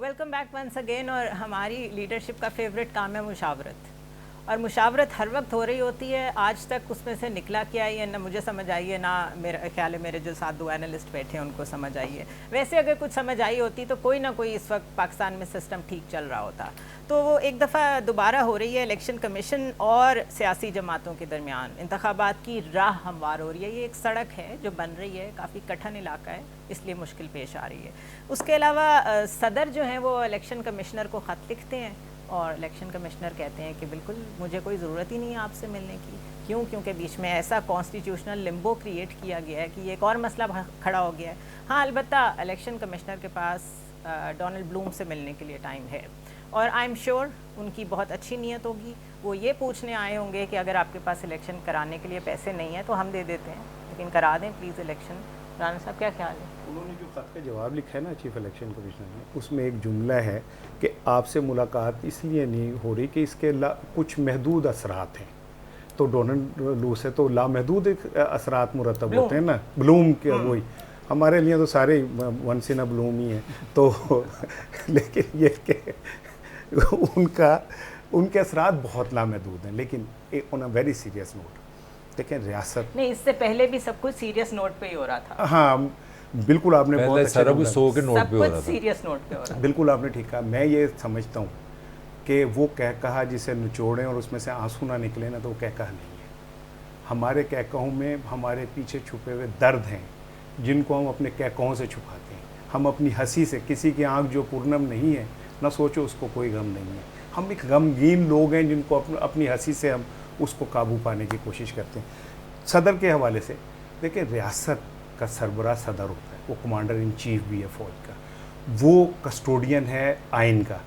Welcome back once again. और हमारी leadership का फेवरेट काम है मुशावरत, और मुशावरत हर वक्त हो रही होती है। आज तक उसमें से निकला क्या ही है, ना मुझे समझ आई है, ना मेरा ख्याल है मेरे जो साथ दो एनालिस्ट बैठे हैं उनको समझ आई है। वैसे अगर कुछ समझ आई होती तो कोई ना कोई इस वक्त पाकिस्तान में सिस्टम ठीक चल रहा होता। तो वो एक दफ़ा दोबारा हो रही है इलेक्शन कमीशन और सियासी जमातों के दरमियान इंतखाबात की राह हमवार हो रही है। ये एक सड़क है जो बन रही है, काफ़ी कठिन इलाका है, इसलिए मुश्किल पेश आ रही है। उसके अलावा सदर जो हैं वो इलेक्शन कमिश्नर को ख़त लिखते हैं और इलेक्शन कमिश्नर कहते हैं कि बिल्कुल मुझे कोई ज़रूरत ही नहीं है आपसे मिलने की। क्यों? क्योंकि बीच में ऐसा कॉन्स्टिट्यूशनल लिम्बो क्रिएट किया गया है कि ये एक और मसला खड़ा हो गया है। हाँ, अलबत्ता इलेक्शन कमिश्नर के पास डोनाल्ड ब्लूम से मिलने के लिए टाइम है, और आई एम श्योर उनकी बहुत अच्छी नीयत होगी। वो ये पूछने आए होंगे कि अगर आपके पास इलेक्शन कराने के लिए पैसे नहीं हैं तो हम दे देते हैं, लेकिन करा दें प्लीज़ इलेक्शन। राना साहब क्या ख्याल है? उन्होंने जो ख़त का जवाब लिखा है ना चीफ इलेक्शन कमिश्नर ने, उसमें एक जुमला है कि आपसे मुलाकात इसलिए नहीं हो रही कि इसके कुछ महदूद असरात हैं। तो डोनाल्ड लू से तो लामहदूद असरात मुरतब होते हैं ना, ब्लूम के वही हमारे लिए तो सारे वंस इन अ ब्लूम ही हैं। तो लेकिन ये कि उनके असरात बहुत लामहदूद हैं। लेकिन on a very serious note देखें, रियासत नहीं, इससे पहले भी सब कुछ सीरियस नोट पे ही हो रहा था। हाँ बिल्कुल, आपने बहुत अच्छा सारा कुछ 100 के नोट पे हो रहा था, सीरियस नोट पे हो रहा था। बिल्कुल आपने ठीक कहा। मैं ये समझता हूँ कि वो कहा जिसे निचोड़ें और उसमें से आंसू ना निकले ना, तो वो कहा नहीं है। हमारे कहकहों में हमारे पीछे छुपे हुए दर्द हैं जिनको हम अपने कहकहों से छुपाते हैं। हम अपनी हंसी से, किसी की आंख जो पूर्णम नहीं है ना सोचो उसको कोई गम नहीं है। हम एक गमगीन लोग हैं जिनको अपनी हंसी से हम उसको काबू पाने की कोशिश करते हैं। सदर के हवाले से देखिए, रियासत का सरबराह सदर होता है, वो कमांडर इन चीफ भी है फ़ौज का, वो कस्टोडियन है आइन का,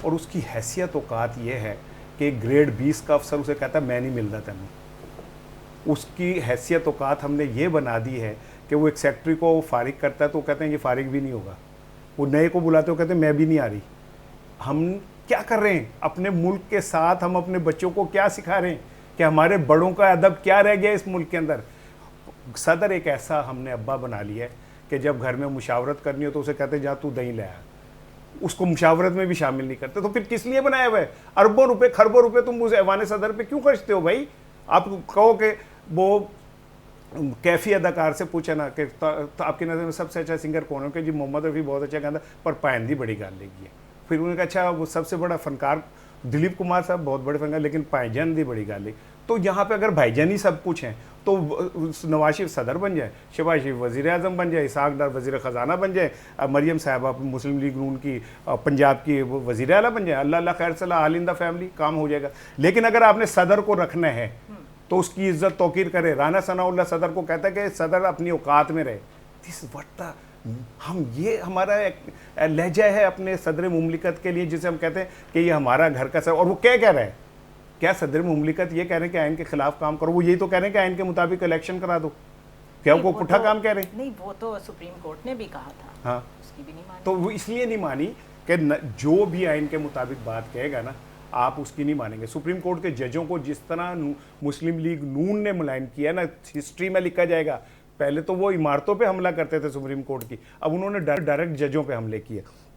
और उसकी हैसियत औकात ये है कि ग्रेड 20 का अफसर उसे कहता है मैं नहीं मिलता तैਨੂੰ। उसकी हैसियत औकात हमने ये बना दी है कि वो एक सेक्रेटरी को फारिग करता है तो कहते हैं ये फारिग भी नहीं होगा। वो नए को बुलाते हो कहते हैं मैं भी नहीं आ रही। हम क्या कर रहे हैं अपने मुल्क के साथ? हम अपने बच्चों को क्या सिखा रहे हैं कि हमारे बड़ों का अदब क्या रह गया इस मुल्क के अंदर? सदर एक ऐसा हमने अब्बा बना लिया है कि जब घर में मुशावरत करनी हो तो उसे कहते जा तू दही ले आ। उसको मुशावरत में भी शामिल नहीं करते। तो फिर किस लिए बनाया हुआ है? अरबों रुपए खरबों रुपए तुम उस ऐवान सदर पे क्यों खर्चते हो भाई? आप कहो कि वो कैफी अदाकार से पूछे ना कि तो आपकी नज़र में सबसे अच्छा सिंगर कौन है? कि जी मोहम्मद रफ़ी बहुत अच्छा गाता पर पायंदी बड़ी गाल लगी है। फिर उन्होंने कहा अच्छा वो सबसे बड़ा फनकार दिलीप कुमार साहब बहुत बड़े फनकार, लेकिन भाईजान दी बड़ी गाली। तो यहाँ पे अगर भाईजान ही सब कुछ हैं तो नवाज शरीफ सदर बन जाए, शहबाज शरीफ वज़ीर आज़म बन जाए, इसहाक डार वज़ीर ख़जाना बन जाए, मरियम साहबा मुस्लिम लीग नून की पंजाब की वज़ीर आला बन जाए, अल्लाह खैर सला आल इन द फैमिली, काम हो जाएगा। लेकिन अगर आपने सदर को रखना है तो उसकी इज्जत तौकीर करे। राना सनाउल्लाह सदर को कहता है कि सदर अपनी औकात में रहे। दिस व्हाट द हम ये हमारा लहजा है अपने सदर मुमलिकत के लिए, जिसे हम कहते हैं कि ये हमारा घर का सर। और वो क्या कह रहे हैं? क्या सदर मुमलिकत ये कह रहे हैं कि आइन के खिलाफ काम करो? वो यही तो कह रहे हैं कि आइन के मुताबिक इलेक्शन करा दो। क्या वो पुट्ठा काम कह रहे हैं? नहीं, वो तो सुप्रीम कोर्ट ने भी कहा था। हाँ, उसकी भी नहीं मानी। तो वो इसलिए नहीं मानी कि जो भी आइन के मुताबिक बात कहेगा ना आप उसकी नहीं मानेंगे। सुप्रीम कोर्ट के जजों को जिस तरह मुस्लिम लीग नून ने मुलायम किया ना, हिस्ट्री में लिखा जाएगा। पहले तो वो इमारतों पे हमला करते थे सुप्रीम कोर्ट की, अब उन्होंने डायरेक्ट जजों पे हमले किए।